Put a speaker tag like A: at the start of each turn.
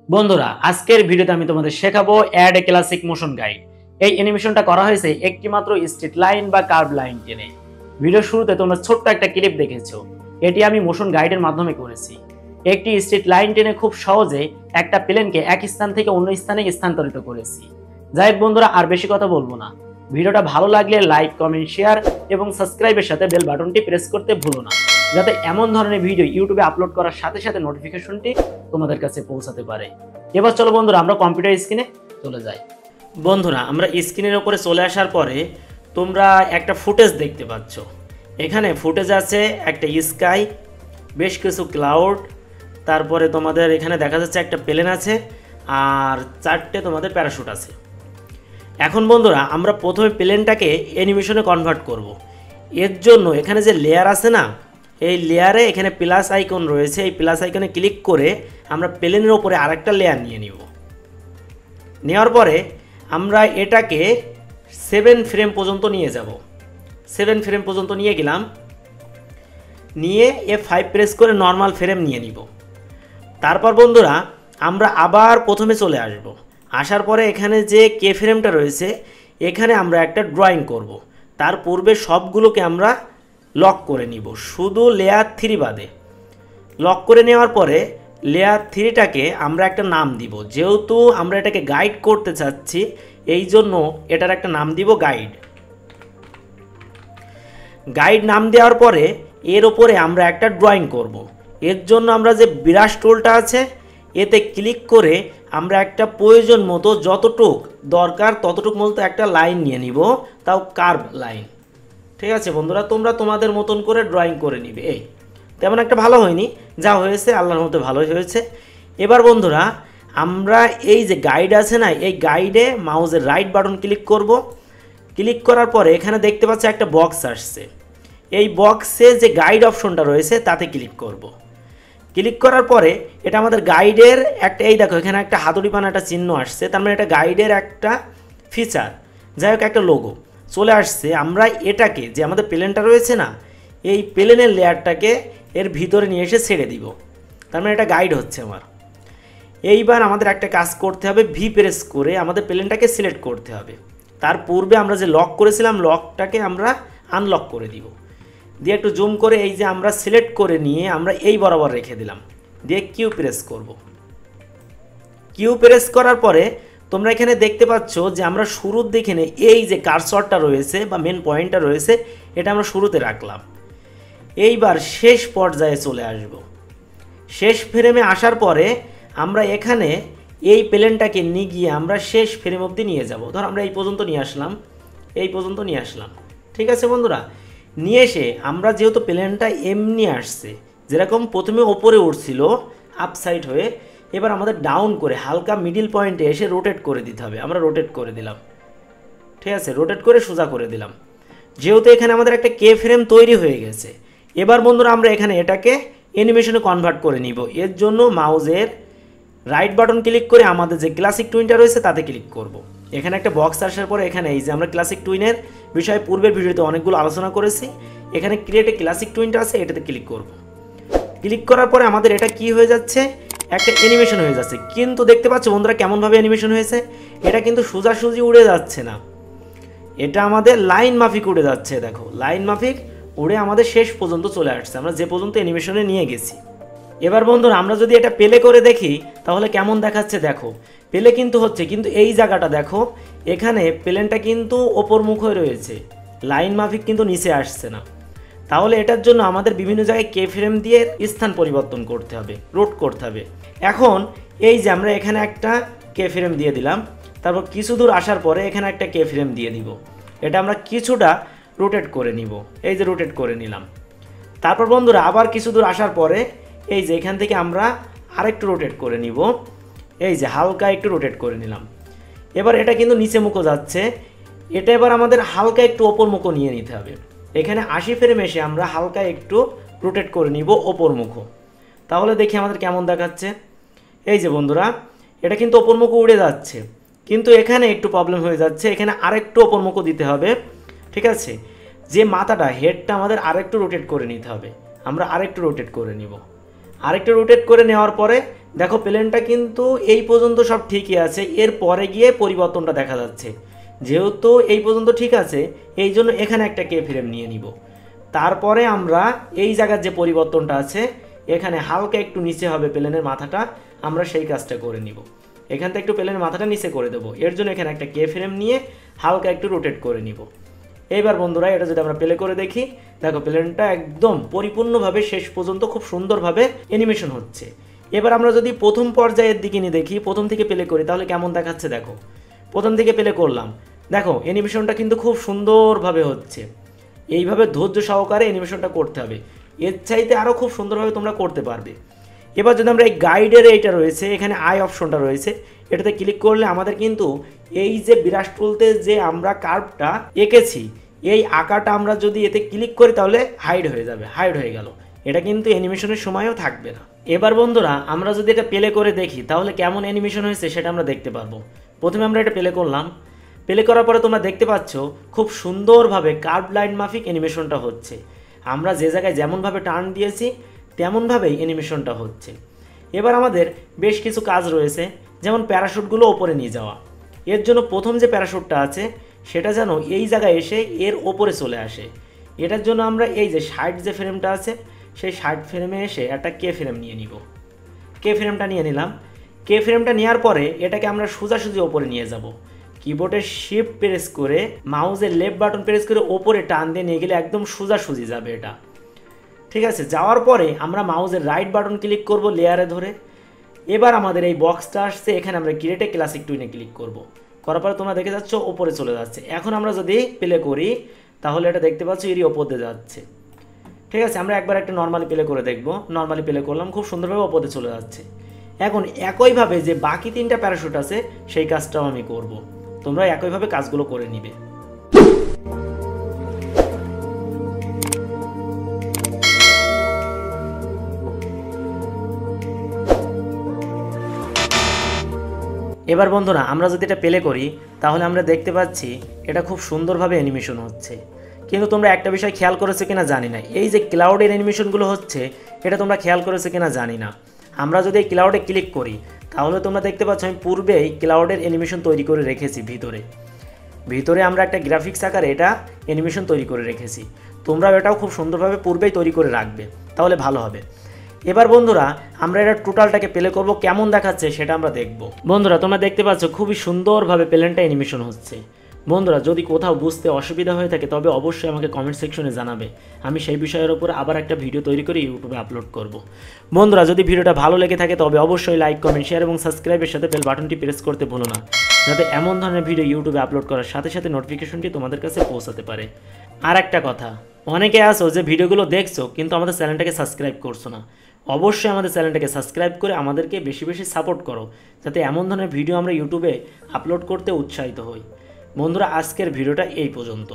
A: বন্ধুরা আজকের ভিডিওতে আমি তোমাদের শেখাবো add a classic motion guide. এই অ্যানিমেশনটা করা হয়েছে একটি মাত্র স্ট্রেট লাইন বা কার্ভ লাইন টেনে। ভিডিও শুরুতে তোমরা ছোট্ট একটা ক্লিপ দেখেছো, এটি আমি মোশন গাইডের মাধ্যমে করেছি। একটি স্ট্রেট লাইন টেনে খুব সহজে একটা প্লেনকে এক স্থান থেকে অন্য স্থানে স্থানান্তরিত করেছি। যাই হোক বন্ধুরা, আর বেশি কথা বলবো না। ভিডিওটা ভালো লাগলে লাইক, কমেন্ট, শেয়ার এবং সাবস্ক্রাইবের সাথে বেল বাটনটি প্রেস করতে ভুলো না, যাতে এমন ধরনের ভিডিও ইউটিউবে আপলোড করার সাথে সাথে নোটিফিকেশনটি তোমাদের কাছে পৌঁছাতে পারে। এবার চলো বন্ধুরা, আমরা কম্পিউটার স্ক্রিনে চলে যাই। বন্ধুরা, আমরা স্ক্রিনের উপরে চলে আসার পরে তোমরা একটা ফুটেজ দেখতে পাচ্ছ। এখানে ফুটেজ আছে একটা স্কাই, বেশ কিছু ক্লাউড, তারপরে তোমাদের এখানে দেখা যাচ্ছে একটা প্লেন আছে, আর চারটে তোমাদের প্যারাশুট আছে। এখন বন্ধুরা, আমরা প্রথমে প্লেনটাকে অ্যানিমেশনে কনভার্ট করব। এর জন্য এখানে যে লেয়ার আছে না, এই লেয়ারে এখানে প্লাস আইকন রয়েছে, এই প্লাস আইকনে ক্লিক করে আমরা প্লেনের ওপরে আরেকটা লেয়ার নিয়ে নিব। নেওয়ার পরে আমরা এটাকে 7 ফ্রেম পর্যন্ত নিয়ে যাব। 7 ফ্রেম পর্যন্ত নিয়ে গেলাম, নিয়ে F5 প্রেস করে নর্মাল ফ্রেম নিয়ে নিব। তারপর বন্ধুরা, আমরা আবার প্রথমে চলে আসব। আসার পরে এখানে যে কে ফ্রেমটা রয়েছে, এখানে আমরা একটা ড্রয়িং করব। তার পূর্বে সবগুলোকে আমরা লক করে নিব, শুধু লেয়ার 3 বাদে। লক করে নেওয়ার পরে লেয়ার 3টাকে আমরা একটা নাম দিব। যেহেতু আমরা এটাকে গাইড করতে চাচ্ছি, এই জন্য এটার একটা নাম দিব গাইড। গাইড নাম দেওয়ার পরে এর ওপরে আমরা একটা ড্রয়িং করব। এর জন্য আমরা যে ব্রাশ টুলটা আছে, এতে ক্লিক করে আমরা একটা প্রয়োজন মতো যতটুক দরকার ততটুক মতো একটা লাইন নিয়ে নিব, তাও কার্ভ লাইন। ঠিক আছে বন্ধুরা, তোমরা তোমাদের মতন করে ড্রয়িং করে নিবে। এই তেমন একটা ভালো হয়নি, যা হয়েছে আল্লাহর মতো ভালোই হয়েছে। এবার বন্ধুরা, আমরা এই যে গাইড আছে না, এই গাইডে মাউসের রাইট বাটন ক্লিক করব। ক্লিক করার পরে এখানে দেখতে পাচ্ছি একটা বক্স আসছে। এই বক্সে যে গাইড অপশনটা রয়েছে তাতে ক্লিক করব। ক্লিক করার পরে এটা আমাদের গাইডের একটা, এই দেখো এখানে একটা হাতুড়ি পানা একটা চিহ্ন আসছে, তার মানে এটা গাইডের একটা ফিচার, যাই হোক একটা লোগো চলে আসছে। আমরা এটাকে, যে আমাদের প্লেনটা রয়েছে না, এই প্লেনের লেয়ারটাকে এর ভিতরে নিয়ে এসে ছেড়ে দিব। তার মানে এটা গাইড হচ্ছে আমার। এইবার আমাদের একটা কাজ করতে হবে, ভি প্রেস করে আমাদের প্লেনটাকে সিলেক্ট করতে হবে। তার পূর্বে আমরা যে লক করেছিলাম, লকটাকে আমরা আনলক করে দিব। দিয়ে একটু জুম করে এই যে আমরা সিলেক্ট করে নিয়ে আমরা এই বরাবর রেখে দিলাম, দিয়ে কিউ প্রেস করব। কিউ প্রেস করার পরে তোমরা এখানে দেখতে পাচ্ছ যে আমরা শুরুর দিকে এই যে কার্সরটা রয়েছে বা মেন পয়েন্টটা রয়েছে, এটা আমরা শুরুতে রাখলাম। এইবার শেষ পর্যায়ে চলে আসব। শেষ ফ্রেমে আসার পরে আমরা এখানে এই প্লেনটাকে নিয়ে গিয়ে আমরা শেষ ফ্রেম অবধি নিয়ে যাব। ধর আমরা এই পর্যন্ত নিয়ে আসলাম, এই পর্যন্ত নিয়ে আসলাম। ঠিক আছে বন্ধুরা, নিয়ে এসে আমরা যেহেতু প্লেনটা এমনি আসছে, যেরকম প্রথমে ওপরে উঠছিল আপসাইড হয়ে, এবার আমাদের ডাউন করে হালকা মিডিল পয়েন্টে এসে রোটেট করে দিতে হবে। আমরা রোটেট করে দিলাম। ঠিক আছে, রোটেট করে সোজা করে দিলাম। যেহেতু এখানে আমাদের একটা কে ফ্রেম তৈরি হয়ে গেছে, এবার বন্ধুরা আমরা এখানে এটাকে অ্যানিমেশনে কনভার্ট করে নিব। এর জন্য মাউসের রাইট বাটন ক্লিক করে আমাদের যে ক্লাসিক টুইনটা রয়েছে তাতে ক্লিক করব। এখানে একটা বক্স আসার পরে এখানে এই যে আমরা ক্লাসিক টুইনের বিষয়ে পূর্বের ভিডিওতে অনেকগুলো আলোচনা করেছি, এখানে ক্রিয়েট এ ক্লাসিক টুইনটা আছে, এটাতে ক্লিক করব। ক্লিক করার পরে আমাদের এটা কি হয়ে যাচ্ছে, একটা অ্যানিমেশন হয়ে যাচ্ছে। কিন্তু দেখতে পাচ্ছ বন্ধুরা কেমনভাবে অ্যানিমেশন হয়েছে, এটা কিন্তু সোজাসুজি উড়ে যাচ্ছে না, এটা আমাদের লাইন মাফিক উড়ে যাচ্ছে। দেখো লাইন মাফিক উড়ে আমাদের শেষ পর্যন্ত চলে আসছে, আমরা যে পর্যন্ত অ্যানিমেশনে নিয়ে গেছি। এবার বন্ধুরা, আমরা যদি এটা প্লে করে দেখি তাহলে কেমন দেখাচ্ছে। দেখো প্লে কিন্তু হচ্ছে, কিন্তু এই জায়গাটা দেখো, এখানে প্লেনটা কিন্তু ওপর মুখ হয়ে রয়েছে, লাইন মাফিক কিন্তু নিচে আসছে না। তাহলে এটার জন্য আমাদের বিভিন্ন জায়গায় কে ফ্রেম দিয়ে স্থান পরিবর্তন করতে হবে, রোট করতে হবে। এখন এই যে আমরা এখানে একটা কে ফ্রেম দিয়ে দিলাম, তারপর কিছু দূর আসার পরে এখানে একটা কে ফ্রেম দিয়ে দিব। এটা আমরা কিছুটা রোটেট করে নিব, এই যে রোটেট করে নিলাম। তারপর বন্ধুরা আবার কিছু দূর আসার পরে এই যে এখান থেকে আমরা আরেকটু রোটেট করে নিব, এই যে হালকা একটু রোটেট করে নিলাম। এবার এটা কিন্তু নিচে মুখো যাচ্ছে, এটা এবার আমাদের হালকা একটু ওপর মুখো নিয়ে নিতে হবে। এখানে 80 ফ্রেম এসে আমরা হালকা একটু রোটেট করে নিব ওপর মুখো। তাহলে দেখি আমাদের কেমন দেখাচ্ছে। এই যে বন্ধুরা, এটা কিন্তু ওপর মুখো উড়ে যাচ্ছে, কিন্তু এখানে একটু প্রবলেম হয়ে যাচ্ছে, এখানে আরেকটু ওপর মুখো দিতে হবে। ঠিক আছে, যে মাথাটা হেডটা আমাদের আরেকটু রোটেট করে নিতে হবে, আমরা আরেকটু রোটেট করে নিব। আরেকটু রোটেট করে নেওয়ার পরে দেখো প্লেনটা কিন্তু এই পর্যন্ত সব ঠিকই আছে, এর পরে গিয়ে পরিবর্তনটা দেখা যাচ্ছে। যেহেতু এই পর্যন্ত ঠিক আছে, এই জন্য এখানে একটা কে ফ্রেম নিয়ে নিব। তারপরে আমরা এই জায়গার যে পরিবর্তনটা আছে, এখানে হালকা একটু নিচে হবে প্লেনের মাথাটা, আমরা সেই কাজটা করে নিব। এখান থেকে একটু প্লেনের মাথাটা নিচে করে দেবো, এর জন্য এখানে একটা কে ফ্রেম নিয়ে হালকা একটু রোটেট করে নিব। এইবার বন্ধুরা এটা যদি আমরা প্লে করে দেখি, দেখো প্লেনটা একদম পরিপূর্ণভাবে শেষ পর্যন্ত খুব সুন্দরভাবে অ্যানিমেশন হচ্ছে। এবার আমরা যদি প্রথম পর্যায়ের দিকে নিয়ে দেখি, প্রথম থেকে প্লে করি, তাহলে কেমন দেখাচ্ছে দেখো। প্রথম থেকে প্লে করলাম, দেখো অ্যানিমেশনটা কিন্তু খুব সুন্দরভাবে হচ্ছে। এইভাবে ধৈর্য সহকারে অ্যানিমেশনটা করতে হবে, এর চাইতে আরও খুব সুন্দরভাবে তোমরা করতে পারবে। এবার যদি আমরা এই গাইডের এইটা রয়েছে, এখানে আই অপশনটা রয়েছে, এটাতে ক্লিক করলে আমাদের কিন্তু এই যে বিরাট টুলতে যে আমরা কার্ভটা এঁকেছি, এই আঁকাটা আমরা যদি এতে ক্লিক করি তাহলে হাইড হয়ে যাবে, হাইড হয়ে গেল। এটা কিন্তু অ্যানিমেশনের সময়ও থাকবে না। এবার বন্ধুরা আমরা যদি এটা প্লে করে দেখি তাহলে কেমন অ্যানিমেশন হয়েছে সেটা আমরা দেখতে পারবো। প্রথমে আমরা এটা প্লে করলাম, প্লে করার পরে তোমরা দেখতে পাচ্ছ খুব সুন্দরভাবে কার্ভ লাইন মাফিক অ্যানিমেশনটা হচ্ছে। আমরা যে জায়গায় যেমনভাবে টার্ন দিয়েছি তেমনভাবেই অ্যানিমেশনটা হচ্ছে। এবার আমাদের বেশ কিছু কাজ রয়েছে, যেমন প্যারাশুটগুলো ওপরে নিয়ে যাওয়া। এর জন্য প্রথম যে প্যারাশুটটা আছে সেটা যেন এই জায়গায় এসে এর ওপরে চলে আসে। এটার জন্য আমরা এই যে 60 যে ফ্রেমটা আছে সেই 60 ফ্রেমে এসে একটা কে ফ্রেম নিয়ে নিব। কে ফ্রেমটা নিয়ে নিলাম। কে ফ্রেমটা নেওয়ার পরে এটাকে আমরা সোজাসুজি ওপরে নিয়ে যাব। কিবোর্ডের শিফট প্রেস করে মাউসের লেফট বাটন প্রেস করে ওপরে টান দিয়ে নিয়ে গেলে একদম সোজাসুজি যাবে এটা। ঠিক আছে, যাওয়ার পরে আমরা মাউসের রাইট বাটন ক্লিক করব লেয়ারে ধরে। এবার আমাদের এই বক্সটা আসছে, এখানে আমরা ক্রিয়েটে ক্লাসিক টুইনে ক্লিক করব। করার পরে তোমরা দেখে যাচ্ছ ওপরে চলে যাচ্ছে। এখন আমরা যদি প্লে করি তাহলে এটা দেখতে পাচ্ছ এরই ওপর দিয়ে যাচ্ছে। ঠিক আছে, আমরা একবার একটা নর্মালি প্লে করে দেখব। নর্মালি প্লে করলাম, খুব সুন্দরভাবে ওপরে চলে যাচ্ছে। এখন একইভাবে যে বাকি 3টা প্যারাশুট আছে সেই কাজটাও আমি করব, তোমরা একইভাবে কাজগুলো করে নিবে। এবার বন্ধুরা আমরা যদি এটা প্লে করি তাহলে আমরা দেখতে পাচ্ছি এটা খুব সুন্দরভাবে অ্যানিমেশন হচ্ছে। কিন্তু তোমরা একটা বিষয় খেয়াল করেছো কিনা জানি না, এই যে ক্লাউডের অ্যানিমেশনগুলো হচ্ছে এটা তোমরা খেয়াল করেছো কিনা জানি না। আমরা যদি এই ক্লাউডে ক্লিক করি তাহলে তোমরা দেখতে পাচ্ছ আমি পূর্বেই ক্লাউডের অ্যানিমেশন তৈরি করে রেখেছি। ভিতরে আমরা একটা গ্রাফিক্স আকারে এটা অ্যানিমেশন তৈরি করে রেখেছি। তোমরা এটাও খুব সুন্দরভাবে পূর্বেই তৈরি করে রাখবে, তাহলে ভালো হবে। এবার বন্ধুরা আমরা এটা টোটালটাকে প্লে করব, কেমন দেখাচ্ছে সেটা আমরা দেখব। বন্ধুরা তোমরা দেখতে পাচ্ছ খুবই সুন্দরভাবে প্লেনটা অ্যানিমেশন হচ্ছে। বন্ধুরা যদি কোথাও বুঝতে অসুবিধা হয়ে থাকে তবে অবশ্যই আমাকে কমেন্ট সেকশনে জানাবে, আমি সেই বিষয়ের উপর আবার একটা ভিডিও তৈরি করে ইউটিউবে আপলোড করব। বন্ধুরা যদি ভিডিওটা ভালো লেগে থাকে তবে অবশ্যই লাইক, কমেন্ট, শেয়ার এবং সাবস্ক্রাইবের সাথে বেল বাটনটি প্রেস করতে ভুলো না, যাতে এমন ধরনের ভিডিও ইউটিউবে আপলোড করার সাথে সাথে নোটিফিকেশনটি তোমাদের কাছে পৌঁছাতে পারে। আর একটা কথা, অনেকে আছো যে ভিডিওগুলো দেখছো কিন্তু আমাদের চ্যানেলটাকে সাবস্ক্রাইব করছো না। অবশ্যই আমাদের চ্যানেলটাকে সাবস্ক্রাইব করে আমাদেরকে বেশি বেশি সাপোর্ট করো, যাতে এমন ধরনের ভিডিও আমরা ইউটিউবে আপলোড করতে উৎসাহিত হই। বন্ধুরা আজকের ভিডিওটা এই পর্যন্ত।